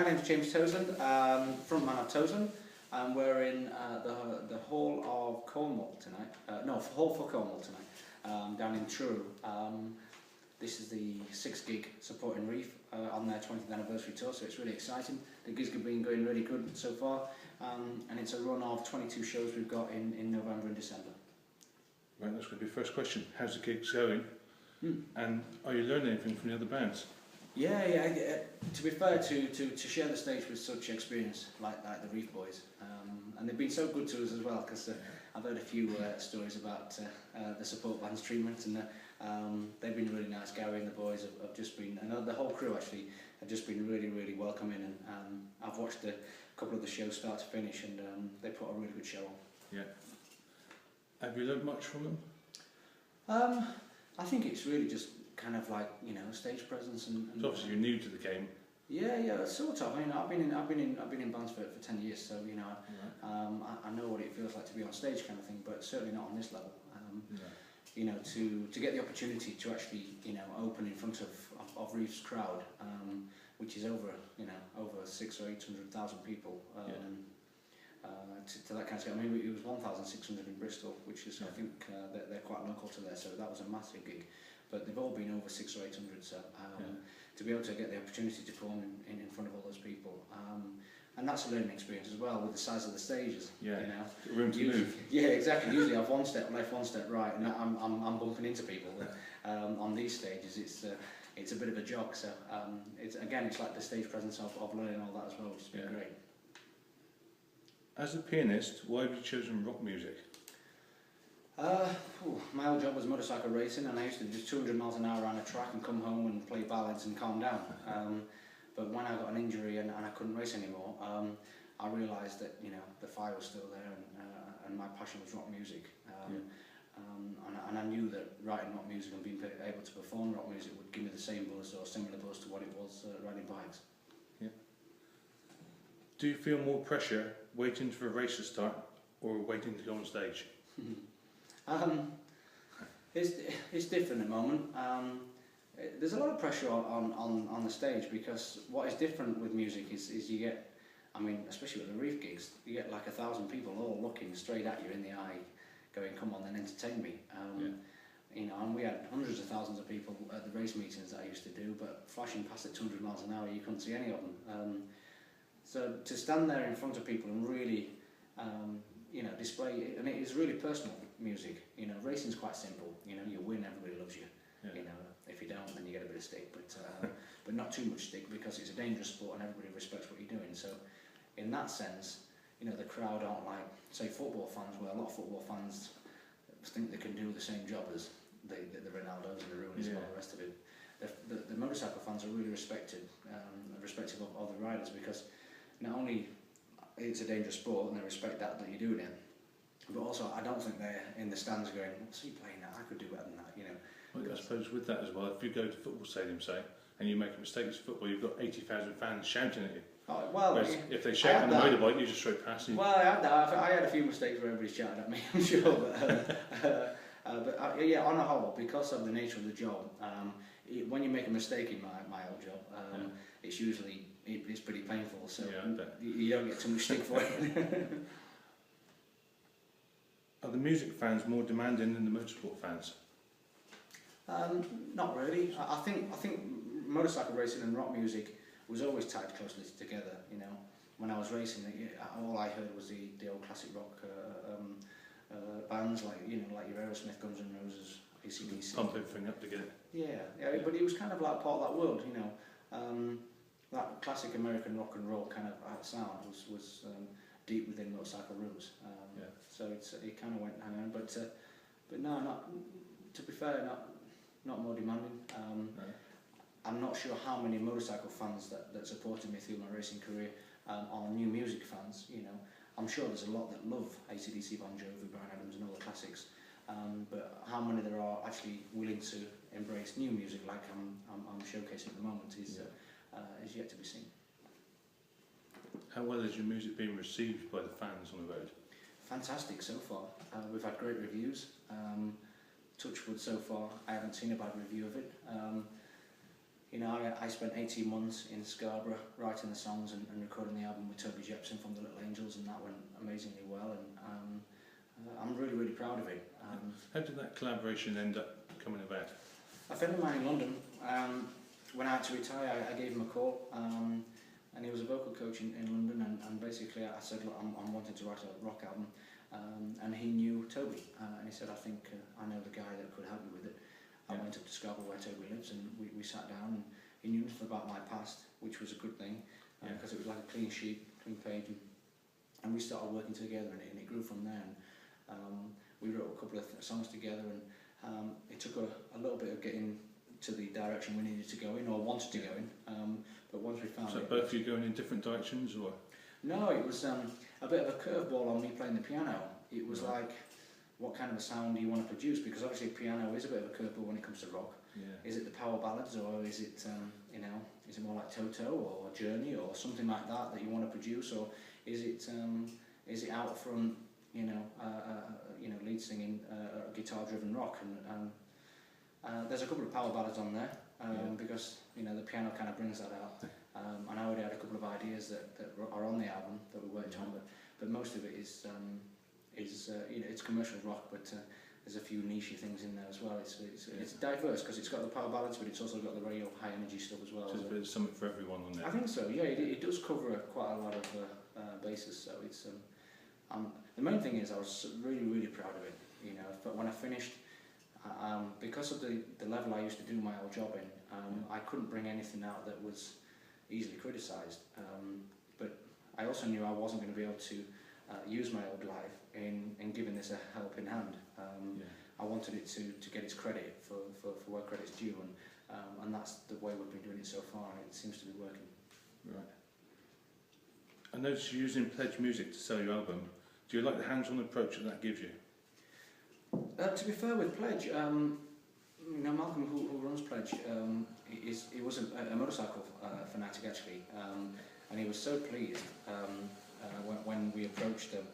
my name's James Toseland, frontman of Toseland, and we're in the Hall of Cornwall tonight. Hall For Cornwall tonight, down in Truro. This is the 6th gig supporting REEF on their 20th anniversary tour, so it's really exciting. The gigs have been going really good so far, and it's a run of 22 shows we've got in November and December. Right, that's going to be the first question. How's the gigs going? And are you learning anything from the other bands? Yeah. To be fair, to share the stage with such experience like the REEF boys, and they've been so good to us as well, because I've heard a few stories about the support band's treatment, and they've been really nice. Gary and the boys have just been, and the whole crew actually have just been really welcoming, and I've watched a couple of the shows start to finish, and they put a really good show on. Yeah. Have you learned much from them? I think it's really just kind of like, stage presence and so obviously you're new to the game. Yeah, sort of. I mean, I've been in bands for 10 years, so I know what it feels like to be on stage, kind of thing. But certainly not on this level. To get the opportunity to actually open in front of Reef's crowd, which is over 600,000 or 800,000 people. To that kind of scale. I mean, it was 1,600 in Bristol, which is, I think, they're quite local to there, so that was a massive gig. But they've all been over 600 or 800, so to be able to get the opportunity to perform in front of all those people, and that's a learning experience as well with the size of the stages. Yeah, room to move. Yeah, exactly. Usually I've one step left, one step right, and I'm bumping into people. On these stages, it's a bit of a jog. So it's like the stage presence of learning all that as well, which has been great. As a pianist, why have you chosen rock music? My old job was motorcycle racing, and I used to do 200 miles an hour around a track and come home and play ballads and calm down. But when I got an injury and I couldn't race anymore, I realised that the fire was still there, and my passion was rock music. And I knew that writing rock music and being able to perform rock music would give me the same buzz or similar buzz to what it was riding bikes. Yeah. Do you feel more pressure waiting for a race to start or waiting to go on stage? It's different at the moment. There's a lot of pressure on the stage, because what is different with music is you get, especially with the REEF gigs, you get like 1,000 people all looking straight at you in the eye, going, "Come on, then entertain me." And we had hundreds of thousands of people at the race meetings that I used to do, but flashing past at 200 miles an hour, you couldn't see any of them. So to stand there in front of people and really, display it, and it is really personal music. Racing's quite simple. You win, everybody loves you. If you don't, then you get a bit of stick, but not too much stick, because it's a dangerous sport and everybody respects what you're doing. So, in that sense, the crowd aren't like, say, football fans, where a lot of football fans think they can do the same job as the Ronaldos and the Rooneys and all the rest of it. The motorcycle fans are really respective of the riders, because not only it's a dangerous sport and they respect that you're doing it, but also I don't think they're in the stands going, "What's he playing at? I could do better than that." Well, I suppose with that as well, if you go to a football stadium, say, and you make a mistake as football, you've got 80,000 fans shouting at you. Oh, well, whereas if they shout on the motorbike, you just straight past them. Well, I had that. I had a few mistakes where everybody shouted at me, I'm sure. But on the whole, because of the nature of the job, when you make a mistake in my old job, it's usually it's pretty painful. So you don't get too much stick for it. Are the music fans more demanding than the motorsport fans? Not really. I think motorcycle racing and rock music was always tied closely together. When I was racing, all I heard was the old classic rock bands like your Aerosmith, Guns N' Roses, AC/DC. Pump everything up together. Yeah, but it was kind of like part of that world. That classic American rock and roll kind of sound was deep within motorcycle roots. So it kind of went hand in hand. But no, not, to be fair, not more demanding. I'm not sure how many motorcycle fans that supported me through my racing career are new music fans. I'm sure there's a lot that love AC/DC, Bon Jovi, Bryan Adams and all the classics, but how many there are actually willing to embrace new music like I'm showcasing at the moment is yet to be seen. How well is your music being received by the fans on the road? Fantastic so far. We've had great reviews. Touchwood so far, I haven't seen a bad review of it. you know, I spent 18 months in Scarborough writing the songs and recording the album with Toby Jepson from the Little Angels, and that went amazingly well, and I'm really, really proud of it. How did that collaboration end up coming about? A friend of mine in London, when I had to retire, I gave him a call, and he was a vocal coach in London, and basically I said, look, I'm wanting to write a rock album, and he knew Toby, and he said, I think I know the guy that could help me with it. I went up to Scarborough where Toby lives, and we sat down, and he knew nothing about my past, which was a good thing, because it was like a clean sheet, clean page, and we started working together, and it grew from there. And we wrote a couple of songs together, and it took a little bit of getting to the direction we needed to go in, or wanted to go in, but once we found it... So both of you going in different directions, or...? No, it was a bit of a curveball on me playing the piano. It was like, what kind of a sound do you want to produce? Because obviously piano is a bit of a curveball when it comes to rock. Yeah. Is it the power ballads, or is it, you know, is it more like Toto or Journey or something like that you want to produce, or is it out front, you know, lead singing, guitar-driven rock? And there's a couple of power ballads on there, because, you know, the piano kind of brings that out. And I already had a couple of ideas that are on the album that we worked on, but most of it is you know, it's commercial rock, but there's a few niche things in there as well. It's diverse because it's got the power ballads, but it's also got the radio high energy stuff as well. So there's something for everyone on there. I think so. Yeah, it does cover quite a lot of bases. So it's the main thing is I was really, really proud of it. You know, but when I finished, because of the level I used to do my old job in, I couldn't bring anything out that was easily criticised. But I also knew I wasn't going to be able to use my old life in giving this a helping hand. I wanted it to get its credit for where credit's due, and that's the way we've been doing it so far, and it seems to be working. Right. I noticed you're using Pledge Music to sell your album. Do you like the hands-on approach that gives you? To be fair with Pledge, you know, Malcolm, who runs Pledge, he was a motorcycle fanatic actually, and he was so pleased when we approached them.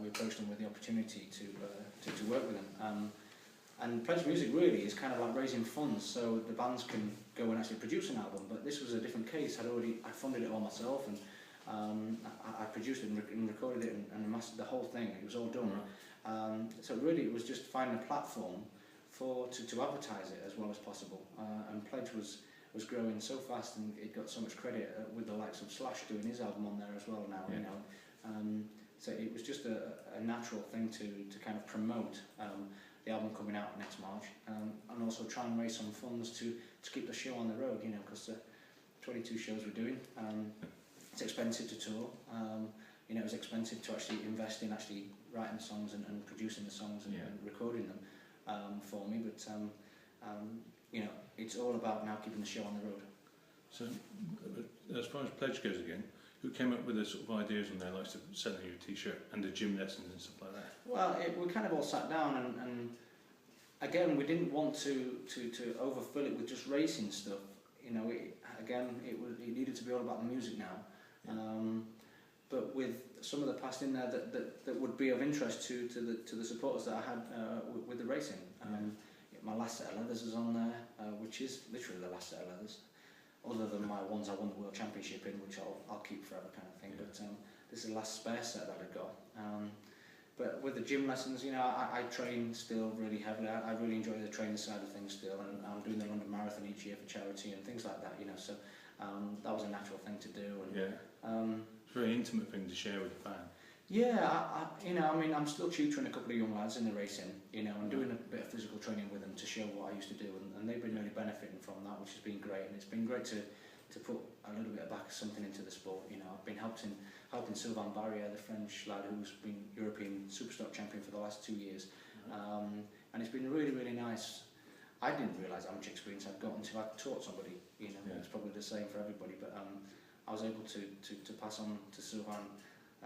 We approached them with the opportunity to work with them. And Pledge Music really is kind of like raising funds so the bands can go and actually produce an album. But this was a different case. I funded it all myself, and I produced it and recorded it and mastered the whole thing. It was all done. So really, it was just finding a platform to advertise it as well as possible. And Pledge was growing so fast, and it got so much credit with the likes of Slash doing his album on there as well now. You know. So it was just a natural thing to kind of promote the album coming out next March, and also try and raise some funds to keep the show on the road, you know, because 22 shows we're doing, it's expensive to tour, you know, it was expensive to actually invest in actually writing songs and producing the songs and recording them for me, but you know, it's all about now keeping the show on the road. So as far as Pledge goes again, who came up with the sort of ideas on their likes of selling you a t-shirt and the gym lessons and stuff like that? Well, we kind of all sat down, and again, we didn't want to overfill it with just racing stuff. You know, it needed to be all about the music now. But with some of the past in there that would be of interest to the supporters that I had with the racing. My last set of leathers is on there, which is literally the last set of leathers. Other than my ones I won the World Championship in, which I'll keep forever kind of thing. But this is the last spare set that I got. But with the gym lessons, you know, I train still really heavily. I really enjoy the training side of things still, and I'm doing the London Marathon each year for charity and things like that, you know. So that was a natural thing to do. And, it's a very intimate thing to share with the fan. Yeah, you know, I mean, I'm still tutoring a couple of young lads in the racing, you know, and doing a bit of physical training with them to show what I used to do, and they've been really benefiting from that, which has been great, and it's been great to put a little bit of back something into the sport. You know, I've been helping Sylvain Barrier, the French lad who's been European Superstock champion for the last 2 years, and it's been really, really nice. I didn't realise how much experience I'd got until I taught somebody. You know, it's probably the same for everybody, but I was able to pass on to Sylvain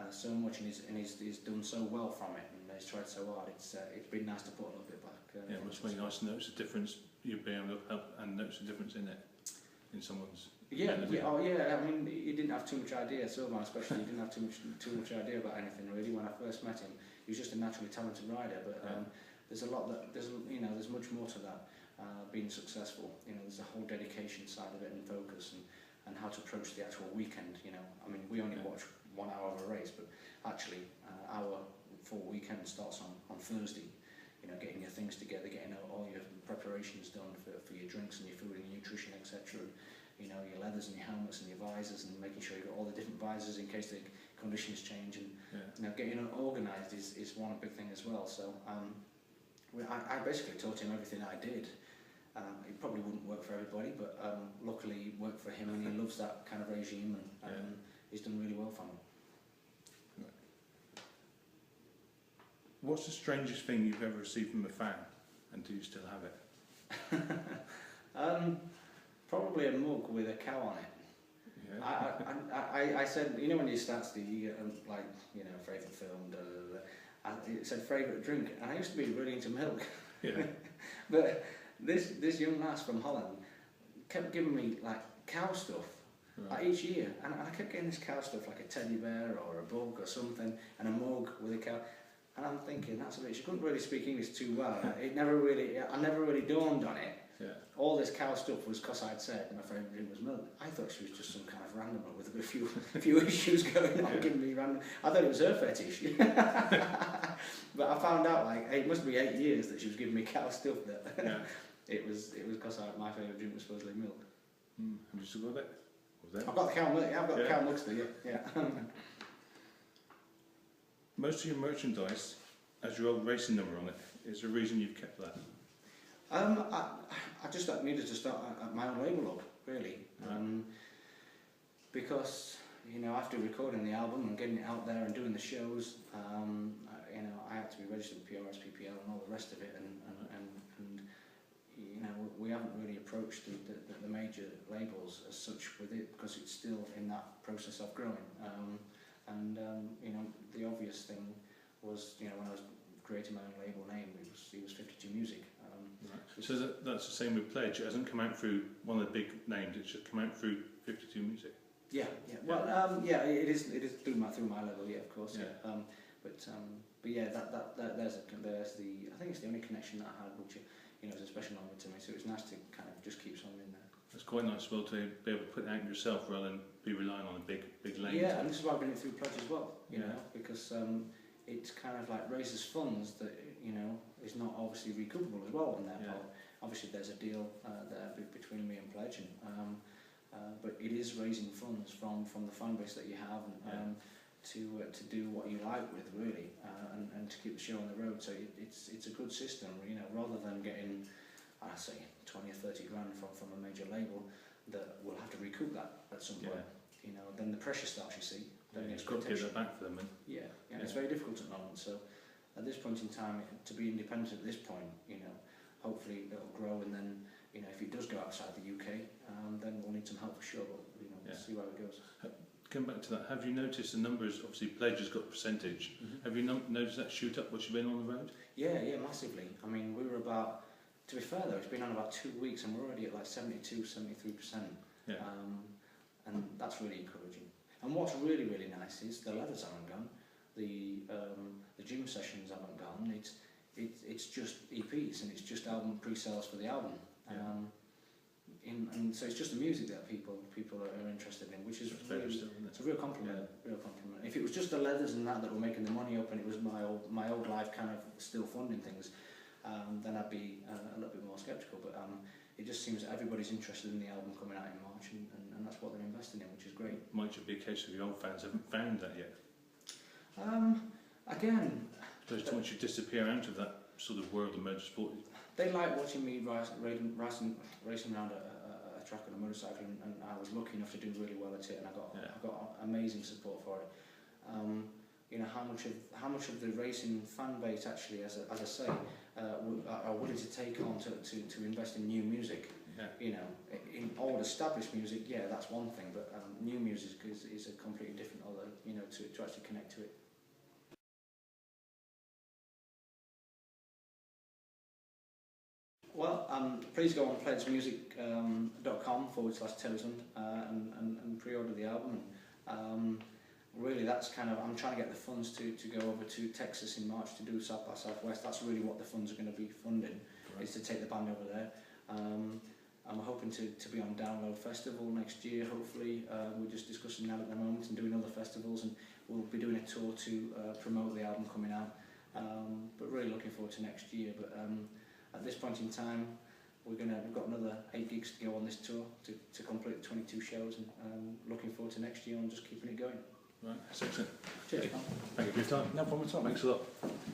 so much, and he's done so well from it, and he's tried so hard. It's been nice to put a little bit back. It must be nice to notice the difference. You've been able to help and notice the difference in it, in someone's. Yeah. I mean, he didn't have too much idea. Sylvain, especially, he didn't have too much idea about anything really. When I first met him, he was just a naturally talented rider. But there's a lot there's much more to that. being successful. You know, there's a whole dedication side of it and focus and how to approach the actual weekend. You know, I mean, we only watch 1 hour of a race, but actually our full weekend starts on Thursday. You know, getting your things together, getting all your preparations done for your drinks and your food and your nutrition, etc. You know, your leathers and your helmets and your visors, and making sure you've got all the different visors in case the conditions change. And you know, getting organised is one big thing as well. So I basically taught him everything I did. It probably wouldn't work for everybody, but luckily it worked for him, and he loves that kind of regime, and he's done really well for me. What's the strangest thing you've ever received from a fan, and do you still have it? Probably a mug with a cow on it. Yeah. I said, you know, when you start to you get like, you know, favourite film, it said favourite drink, and I used to be really into milk. Yeah. But this young lass from Holland kept giving me like cow stuff. Right. Like each year, and I kept getting this cow stuff, like a teddy bear or a bug or something, and a mug with a cow. And I'm thinking, that's a bit. She couldn't really speak English too well. I never really dawned on it. Yeah. All this cow stuff was because I'd said my favourite drink was milk. I thought she was just some kind of random with a few issues going on, giving me random. I thought it was her fetish. But I found out like it must be 8 years that she was giving me cow stuff. That it was because my favourite drink was supposedly milk. Have you still got it? I've got the cow milk. Yeah, I've got the cow milk still. Yeah. Most of your merchandise has your old racing number on it. Is there a reason you've kept that? I just needed to start my own label up, really. Right. Because, you know, after recording the album and getting it out there and doing the shows, you know, I had to be registered with PRS, PPL and all the rest of it, and you know, we haven't really approached the major labels as such with it, because it's still in that process of growing. You know, the obvious thing was, you know, when I was creating my own label name, it was 52 Music. Right. So that's the same with Pledge. It hasn't come out through one of the big names. It's just come out through 52 Music. Yeah. Well, it is through my label. Yeah, of course. Yeah. But yeah, there's the. I think it's the only connection that I had, which, you know, is a special number to me. So it's nice to kind of just keep something in there. It's quite nice as well to be able to put it out yourself rather than be relying on a big lane. Yeah, and this is why I've been through Pledge as well. You know, because it's kind of like raises funds that, you know, is not obviously recoupable as well on their part. Obviously, there's a deal there between me and Pledge, but it is raising funds from the fan base that you have, to do what you like with, really, and to keep the show on the road. So it's a good system, you know, rather than getting, I say, 20 or 30 grand from a major label that will have to recoup that at some point. You know, then the pressure starts, you see. Then the expectation. Got to give that back for them. It's very difficult at the moment. So at this point in time, to be independent at this point, you know, hopefully it'll grow, and then, you know, if it does go outside the UK, then we'll need some help for sure. But, you know, we'll see where it goes. Come back to that. Have you noticed the numbers? Obviously, Pledge has got a percentage. Have you noticed that shoot up once you've been on the road? Yeah, massively. I mean, we were about. To be fair though, it's been on about 2 weeks and we're already at like 72, 73%. And that's really encouraging. And what's really, really nice is the leathers haven't gone, the gym sessions haven't gone. It's just EPs, and it's just album pre-sales for the album. And so it's just the music that people are interested in, which is really, it's a real compliment. Real compliment. If it was just the leathers and that were making the money up, and it was my old life kind of still funding things, then I'd be a little bit more sceptical. But it just seems that everybody's interested in the album coming out in March, and that's what they're investing in, which is great. Might just be a case of the old fans haven't found that yet. Again, I suppose once you disappear out of that sort of world of motorsport, they like watching me racing around a track on a motorcycle, and I was lucky enough to do really well at it, and I got amazing support for it. You know, how much of the racing fan base actually, as I say, are willing to take on to invest in new music. You know, in old established music, that's one thing, but new music is a completely different other. You know, to actually connect to it. Well, please go on pledgemusic.com/Toseland and pre-order the album. Really, that's kind of, I'm trying to get the funds to go over to Texas in March to do South by Southwest. That's really what the funds are going to be funding, is to take the band over there. And we're hoping to be on Download Festival next year, hopefully. We're just discussing that at the moment and doing other festivals, and we'll be doing a tour to promote the album coming out. But really looking forward to next year. But at this point in time, we've got another 8 gigs to go on this tour to complete 22 shows, and looking forward to next year and just keeping it going. Right, that's excellent. Cheers. Thank you for your time. No problem at all. Thanks a lot.